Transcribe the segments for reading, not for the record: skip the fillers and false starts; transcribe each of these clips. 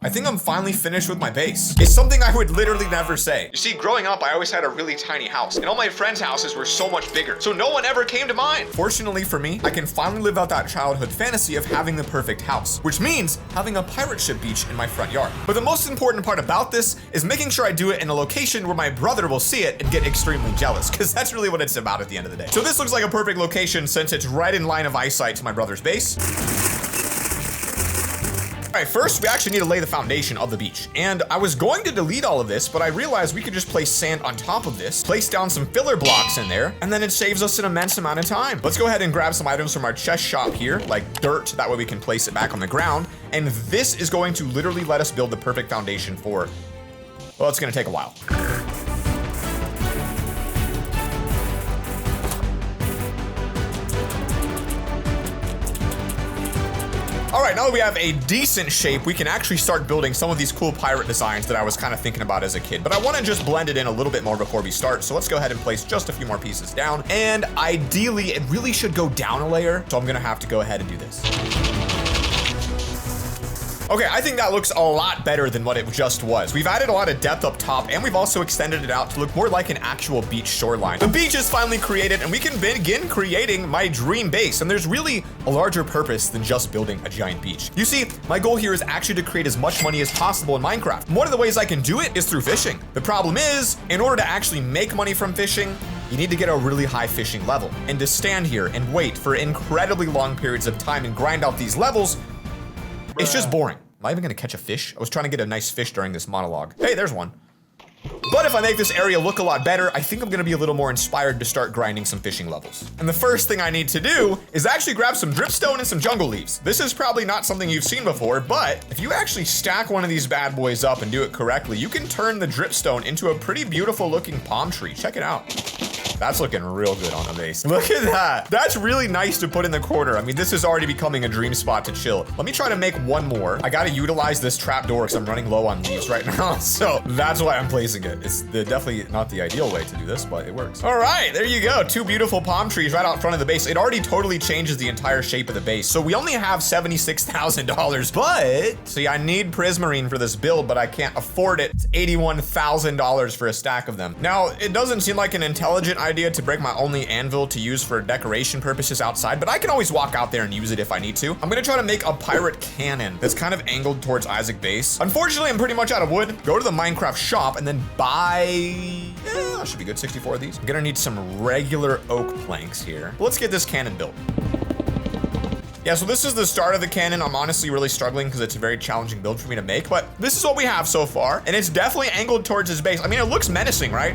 I think I'm finally finished with my base. It's something I would literally never say. You see, growing up, I always had a really tiny house, and all my friends' houses were so much bigger, so no one ever came to mine. Fortunately for me, I can finally live out that childhood fantasy of having the perfect house, which means having a pirate ship beach in my front yard. But the most important part about this is making sure I do it in a location where my brother will see it and get extremely jealous, because that's really what it's about at the end of the day. So this looks like a perfect location since it's right in line of eyesight to my brother's base. All right, first we actually need to lay the foundation of the beach. And I was going to delete all of this, but I realized we could just place sand on top of this, place down some filler blocks in there, and then it saves us an immense amount of time. Let's go ahead and grab some items from our chest shop here, like dirt, that way we can place it back on the ground. And this is going to literally let us build the perfect foundation for, well, it's gonna take a while. All right, now that we have a decent shape, we can actually start building some of these cool pirate designs that I was kind of thinking about as a kid. But I want to just blend it in a little bit more before we start. So let's go ahead and place just a few more pieces down. And ideally, it really should go down a layer. So I'm going to have to go ahead and do this. Okay, I think that looks a lot better than what it just was. We've added a lot of depth up top, and we've also extended it out to look more like an actual beach shoreline. The beach is finally created, and we can begin creating my dream base. And there's really a larger purpose than just building a giant beach. You see, my goal here is actually to create as much money as possible in Minecraft. One of the ways I can do it is through fishing. The problem is, in order to actually make money from fishing, you need to get a really high fishing level. And to stand here and wait for incredibly long periods of time and grind out these levels, it's just boring. Am I even gonna catch a fish? I was trying to get a nice fish during this monologue. Hey, there's one. But if I make this area look a lot better, I think I'm gonna be a little more inspired to start grinding some fishing levels. And the first thing I need to do is actually grab some dripstone and some jungle leaves. This is probably not something you've seen before, but if you actually stack one of these bad boys up and do it correctly, you can turn the dripstone into a pretty beautiful looking palm tree. Check it out. That's looking real good on the base. Look at that. That's really nice to put in the corner. I mean, this is already becoming a dream spot to chill. Let me try to make one more. I gotta utilize this trap door because I'm running low on leaves right now. So that's why I'm placing it. It's definitely not the ideal way to do this, but it works. All right, there you go. Two beautiful palm trees right out front of the base. It already totally changes the entire shape of the base. So we only have $76,000, but see, I need prismarine for this build, but I can't afford it. It's $81,000 for a stack of them. Now, it doesn't seem like an intelligent idea to break my only anvil to use for decoration purposes outside, but I can always walk out there and use it if I need to. I'm gonna try to make a pirate cannon that's kind of angled towards Isaac base. Unfortunately, I'm pretty much out of wood. Go to the Minecraft shop and then buy, that should be good, 64 of these. I'm gonna need some regular oak planks here. Let's get this cannon built. Yeah, so this is the start of the cannon. I'm honestly really struggling because it's a very challenging build for me to make, but this is what we have so far, and it's definitely angled towards his base. I mean, it looks menacing, right?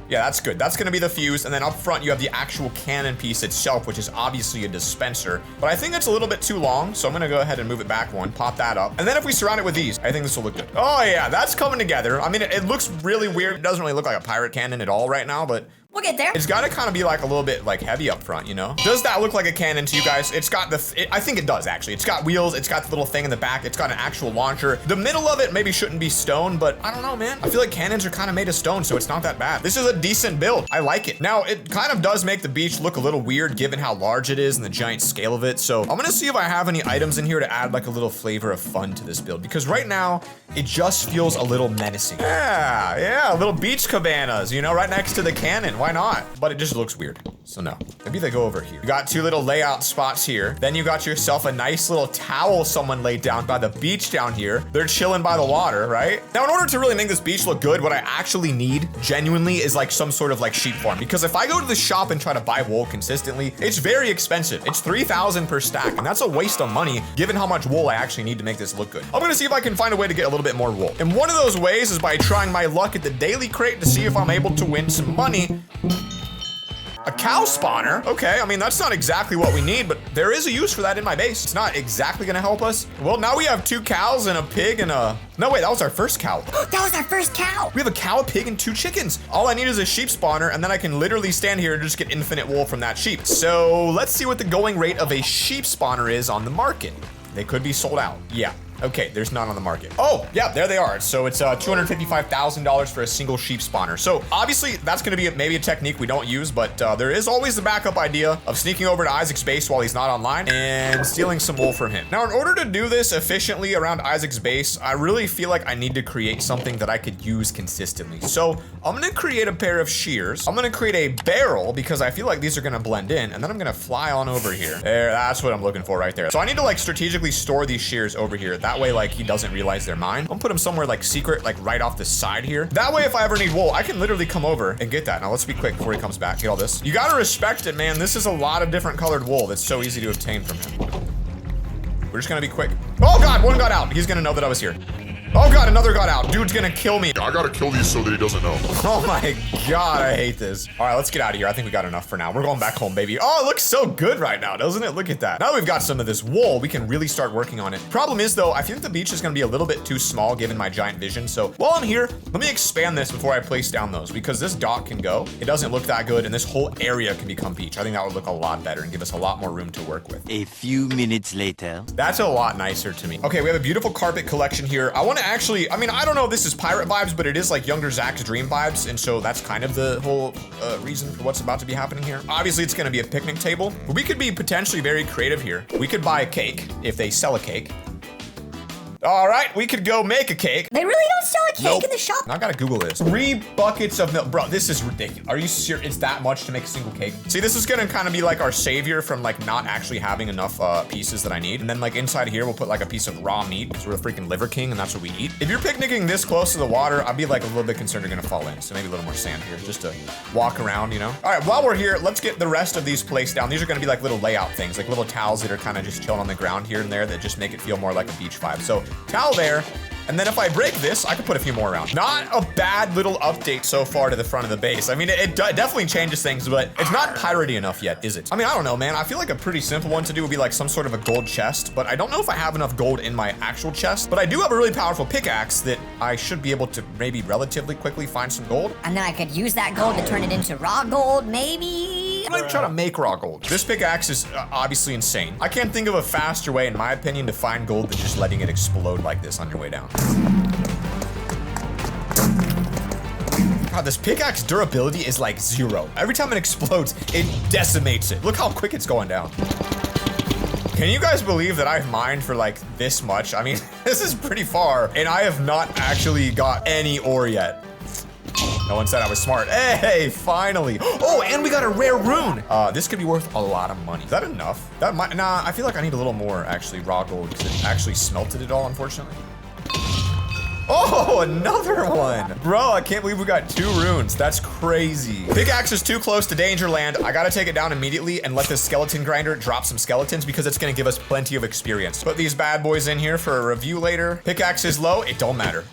Yeah, that's good. That's gonna be the fuse, and then up front you have the actual cannon piece itself, which is obviously a dispenser. But I think it's a little bit too long, so I'm gonna go ahead and move it back one, pop that up. And then if we surround it with these, I think this will look good. Oh yeah, that's coming together. I mean, it looks really weird. It doesn't really look like a pirate cannon at all right now, but we'll get there. It's gotta kind of be like a little bit like heavy up front, you know? Does that look like a cannon to you guys? It's got I think it does actually. It's got wheels, it's got the little thing in the back, it's got an actual launcher. The middle of it maybe shouldn't be stone, but I don't know, man. I feel like cannons are kind of made of stone, so it's not that bad. This is a decent build. I like it. Now, it kind of does make the beach look a little weird given how large it is and the giant scale of it. So I'm gonna see if I have any items in here to add like a little flavor of fun to this build, because right now it just feels a little menacing. Yeah, little beach cabanas, you know, right next to the cannon. Why not? But it just looks weird. So no, maybe they go over here. You got two little layout spots here. Then you got yourself a nice little towel someone laid down by the beach down here. They're chilling by the water, right? Now, in order to really make this beach look good, what I actually need genuinely is like some sort of like sheep farm, because if I go to the shop and try to buy wool consistently, it's very expensive. It's 3,000 per stack, and that's a waste of money given how much wool I actually need to make this look good. I'm gonna see if I can find a way to get a little bit more wool. And one of those ways is by trying my luck at the daily crate to see if I'm able to win some money. A cow spawner? Okay, I mean, that's not exactly what we need, but there is a use for that in my base. It's not exactly gonna help us. Well, now we have 2 cows and a pig and a... No, wait, that was our first cow. That was our first cow. We have a cow, a pig, and 2 chickens. All I need is a sheep spawner, and then I can literally stand here and just get infinite wool from that sheep. So let's see what the going rate of a sheep spawner is on the market. They could be sold out. Yeah, Okay, there's none on the market. Oh, yeah, there they are. So it's $255,000 for a single sheep spawner. So obviously that's gonna be maybe a technique we don't use, but there is always the backup idea of sneaking over to Isaac's base while he's not online and stealing some wool from him. Now, in order to do this efficiently around Isaac's base, I really feel like I need to create something that I could use consistently. So I'm gonna create a pair of shears. I'm gonna create a barrel because I feel like these are gonna blend in, and then I'm gonna fly on over here. There, that's what I'm looking for right there. So I need to like strategically store these shears over here. That way, like, he doesn't realize they're mine. I'm gonna put them somewhere like secret, like right off the side here. That way, if I ever need wool, I can literally come over and get that. Now let's be quick before he comes back. Get all this. You gotta respect it, man. This is a lot of different colored wool that's so easy to obtain from him. We're just gonna be quick. Oh God, one got out. He's gonna know that I was here. Oh God, another got out. Dude's gonna kill me. I gotta kill these so that he doesn't know. Oh my God, I hate this. All right, let's get out of here. I think we got enough for now. We're going back home, baby. Oh, it looks so good right now, doesn't it? Look at that. Now that we've got some of this wool, we can really start working on it. Problem is though, I feel like the beach is gonna be a little bit too small given my giant vision. So while I'm here, let me expand this before I place down those, because this dock can go. It doesn't look that good, and this whole area can become beach. I think that would look a lot better and give us a lot more room to work with. A few minutes later. That's a lot nicer to me. Okay, we have a beautiful carpet collection here. I wanna actually, I don't know if this is pirate vibes, but it is like younger Zach's dream vibes. And so that's kind of the whole reason for what's about to be happening here. Obviously, it's gonna be a picnic table, but we could be potentially very creative here. We could buy a cake if they sell a cake. All right, we could go make a cake. They really don't sell a cake in the shop. I gotta Google this. 3 buckets of milk. Bro, this is ridiculous. Are you serious? It's that much to make a single cake? See, this is gonna kind of be like our savior from like not actually having enough pieces that I need. And then like inside here, we'll put like a piece of raw meat because we're a freaking liver king and that's what we eat. If you're picnicking this close to the water, I'd be like a little bit concerned you're gonna fall in. So maybe a little more sand here just to walk around, you know? All right, while we're here, let's get the rest of these placed down. These are gonna be like little layout things, like little towels that are kind of just chilling on the ground here and there that just make it feel more like a beach vibe. So towel there. And then if I break this, I can put a few more around. Not a bad little update so far to the front of the base. I mean, it definitely changes things, but it's not piratey enough yet, is it? I mean, I don't know, man. I feel like a pretty simple one to do would be like some sort of a gold chest, but I don't know if I have enough gold in my actual chest, but I do have a really powerful pickaxe that I should be able to maybe relatively quickly find some gold. And then I could use that gold to turn it into raw gold, maybe? I'm gonna try to make raw gold. This pickaxe is obviously insane. I can't think of a faster way, in my opinion, to find gold than just letting it explode like this on your way down. God, this pickaxe durability is like 0. Every time it explodes, it decimates it. Look how quick it's going down. Can you guys believe that I've mined for like this much? I mean, this is pretty far, and I have not actually got any ore yet. No one said I was smart. Hey, finally. Oh, and we got a rare rune. This could be worth a lot of money. Is that enough? That might, nah, I feel like I need a little more actually raw gold because it actually smelted it all, unfortunately. Oh, another one. Bro, I can't believe we got 2 runes. That's crazy. Pickaxe is too close to danger land. I gotta take it down immediately and let this skeleton grinder drop some skeletons because it's gonna give us plenty of experience. Put these bad boys in here for a review later. Pickaxe is low. It don't matter.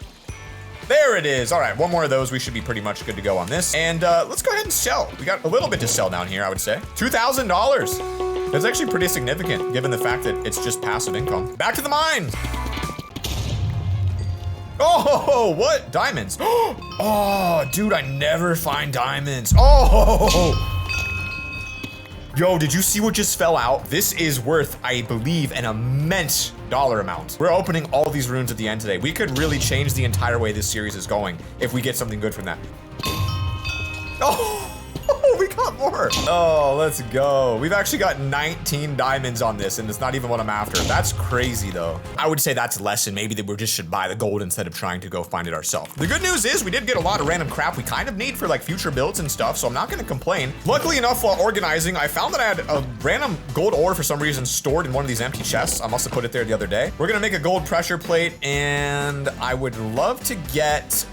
There it is. All right, one more of those. We should be pretty much good to go on this. And let's go ahead and sell. We got a little bit to sell down here, I would say. $2,000. That's actually pretty significant given the fact that it's just passive income. Back to the mine. Oh, what? Diamonds. Oh, dude, I never find diamonds. Oh. Yo, did you see what just fell out? This is worth, I believe, an immense dollar amount. We're opening all these runes at the end today. We could really change the entire way this series is going if we get something good from that. Oh. We got more. Oh, let's go. We've actually got 19 diamonds on this, and it's not even what I'm after. That's crazy, though. I would say that's a lesson. Maybe that we just should buy the gold instead of trying to go find it ourselves. The good news is we did get a lot of random crap we kind of need for like future builds and stuff, so I'm not gonna complain. Luckily enough, while organizing, I found that I had a random gold ore for some reason stored in one of these empty chests. I must have put it there the other day. We're gonna make a gold pressure plate, and I would love to get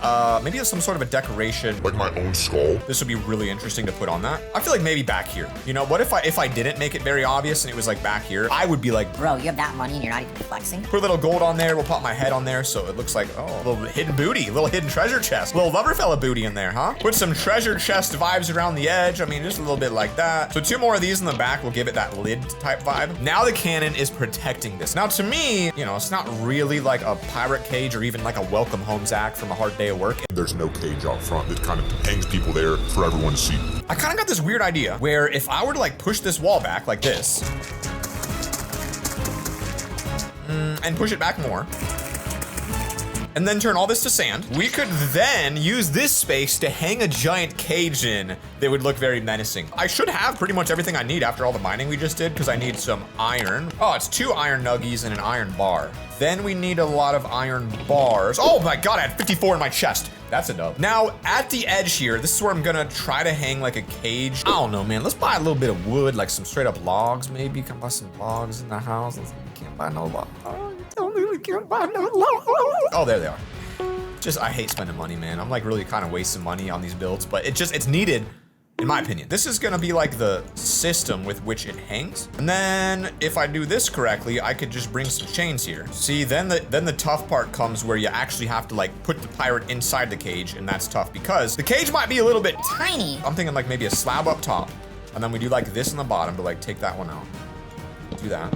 maybe some sort of a decoration. Like my own skull. This would be really interesting to put on that. I feel like maybe back here. You know, what if I didn't make it very obvious and it was like back here? I would be like, bro, you have that money and you're not even flexing? Put a little gold on there. We'll pop my head on there so it looks like, oh, a little hidden booty, a little hidden treasure chest, a little LoverFella booty in there, huh? Put some treasure chest vibes around the edge. I mean, just a little bit like that. So 2 more of these in the back will give it that lid type vibe. Now the cannon is protecting this. Now to me, you know, it's not really like a pirate cage or even like a welcome home Zach from a hard day of work. There's no cage out front that kind of hangs people there for everyone to see. I kind of got this weird idea where if I were to like push this wall back like this, And push it back more. And then turn all this to sand. We could then use this space to hang a giant cage in that would look very menacing. I should have pretty much everything I need after all the mining we just did, because I need some iron. Oh, it's 2 iron nuggies and an iron bar. Then we need a lot of iron bars. Oh my God, I had 54 in my chest. That's a dub. Now, at the edge here, this is where I'm gonna try to hang like a cage. I don't know, man. Let's buy a little bit of wood, like some straight up logs, maybe. Can buy some logs in the house. Can't buy no logs. Oh, there they are. Just, I hate spending money, man. I'm like really kind of wasting money on these builds, but it's needed, in my opinion. This is gonna be like the system with which it hangs. And then if I do this correctly, I could just bring some chains here. See, then the tough part comes where you actually have to like put the pirate inside the cage, and that's tough because the cage might be a little bit Tiny. I'm thinking like maybe a slab up top, and then we do like this on the bottom to like take that one out. Do that.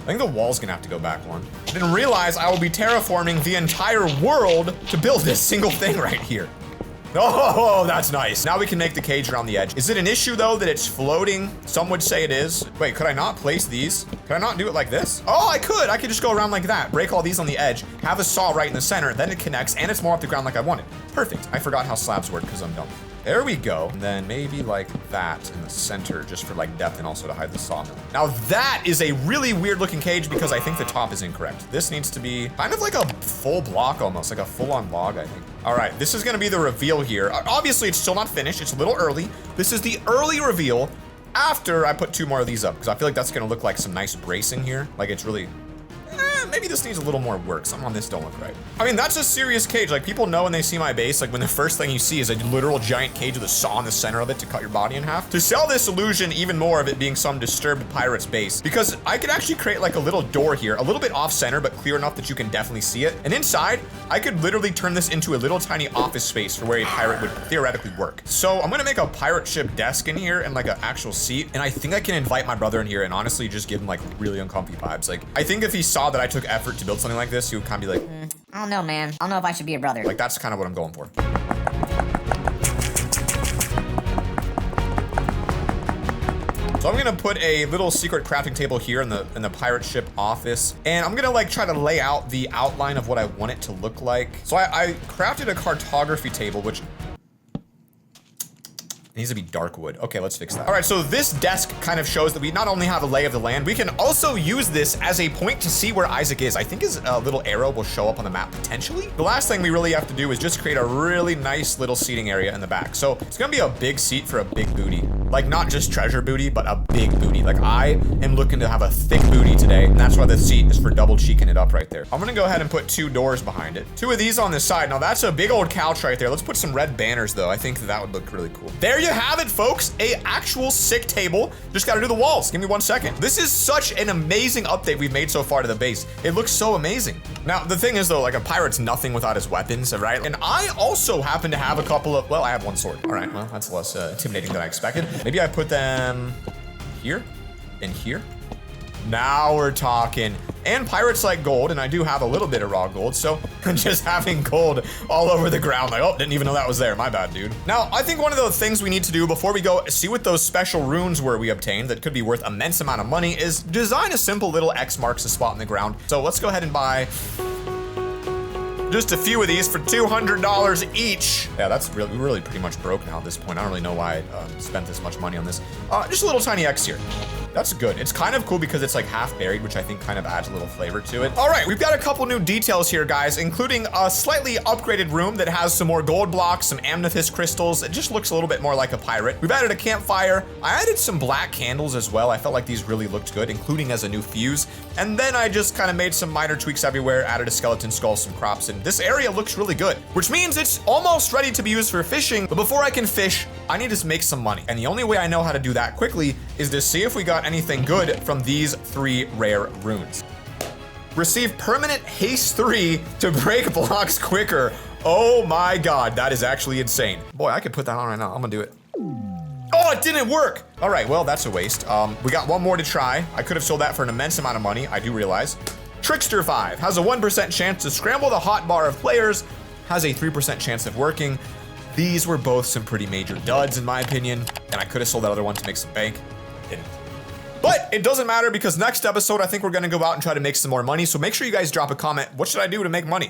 I think the wall's gonna have to go back one. I didn't realize I will be terraforming the entire world to build this single thing right here. Oh, that's nice. Now we can make the cage around the edge. Is it an issue though that it's floating? Some would say it is. Wait, could I not place these? Could I not do it like this? Oh, I could. I could just go around like that, break all these on the edge, have a saw right in the center, then it connects and it's more off the ground like I wanted. Perfect. I forgot how slabs work because I'm dumb. There we go. And then maybe like that in the center just for like depth and also to hide the sawmill. Now that is a really weird looking cage because I think the top is incorrect. This needs to be kind of like a full block almost, like a full on log, I think. All right, this is gonna be the reveal here. Obviously it's still not finished. It's a little early. This is the early reveal after I put 2 more of these up because I feel like that's gonna look like some nice bracing here. Like it's really, maybe this needs a little more work. Something on this don't look right. I mean, that's a serious cage. Like people know when they see my base, like when the first thing you see is a literal giant cage with a saw in the center of it to cut your body in half. To sell this illusion even more of it being some disturbed pirate's base, because I could actually create like a little door here, a little bit off center, but clear enough that you can definitely see it. And inside, I could literally turn this into a little tiny office space for where a pirate would theoretically work. So I'm gonna make a pirate ship desk in here and like an actual seat. And I think I can invite my brother in here and honestly just give him like really uncomfy vibes. Like I think if he saw that I took effort to build something like this, he would kind of be like, I don't know, man. I don't know if I should be a brother. like that's kind of what I'm going for. So I'm gonna put a little secret crafting table here in the pirate ship office, and I'm gonna like try to lay out the outline of what I want it to look like. So I crafted a cartography table, which needs to be dark wood. Okay, let's fix that. All right, so this desk kind of shows that we not only have a lay of the land, we can also use this as a point to see where Isaac is. I think his little arrow will show up on the map potentially. The last thing we really have to do is just create a really nice little seating area in the back. So it's gonna be a big seat for a big booty. Like not just treasure booty, but a big booty. Like I am looking to have a thick booty today, and that's why the seat is for double cheeking it up right there. I'm gonna go ahead and put 2 doors behind it. 2 of these on this side. Now that's a big old couch right there. Let's put some red banners though. I think that would look really cool. There you have it, folks. A actual sick table. Just gotta do the walls. Give me 1 second. This is such an amazing update we've made so far to the base. It looks so amazing. Now, the thing is though, like a pirate's nothing without his weapons, right? And I also happen to have a couple of, well, I have 1 sword. All right, well, that's less intimidating than I expected. Maybe I put them here and here. Now we're talking. And pirates like gold, and I do have a little bit of raw gold, so just having gold all over the ground, like, oh, didn't even know that was there. My bad, dude. Now, I think one of the things we need to do before we go see what those special runes were we obtained that could be worth immense amount of money is design a simple little X marks a spot in the ground. So let's go ahead and buy just a few of these for $200 each. Yeah, that's really, we're really pretty much broke now at this point. I don't really know why I spent this much money on this. Just a little tiny X here. That's good. It's kind of cool because it's like half buried, which I think kind of adds a little flavor to it. All right, we've got a couple new details here, guys, including a slightly upgraded room that has some more gold blocks, some amethyst crystals. It just looks a little bit more like a pirate. We've added a campfire. I added some black candles as well. I felt like these really looked good, including as a new fuse. And then I just kind of made some minor tweaks everywhere, added a skeleton skull, some crops, and this area looks really good, which means it's almost ready to be used for fishing. But before I can fish, I need to make some money. And the only way I know how to do that quickly is to see if we got anything good from these 3 rare runes. Receive permanent haste 3 to break blocks quicker. Oh my God, that is actually insane. Boy, I could put that on right now. I'm gonna do it. Oh, it didn't work. All right, well, that's a waste. We got 1 more to try. I could have sold that for an immense amount of money, I do realize. Trickster 5 has a 1% chance to scramble the hotbar of players, has a 3% chance of working. These were both some pretty major duds in my opinion, and I could have sold that other one to make some bank. Didn't. But it doesn't matter because next episode, I think we're gonna go out and try to make some more money. So make sure you guys drop a comment. What should I do to make money?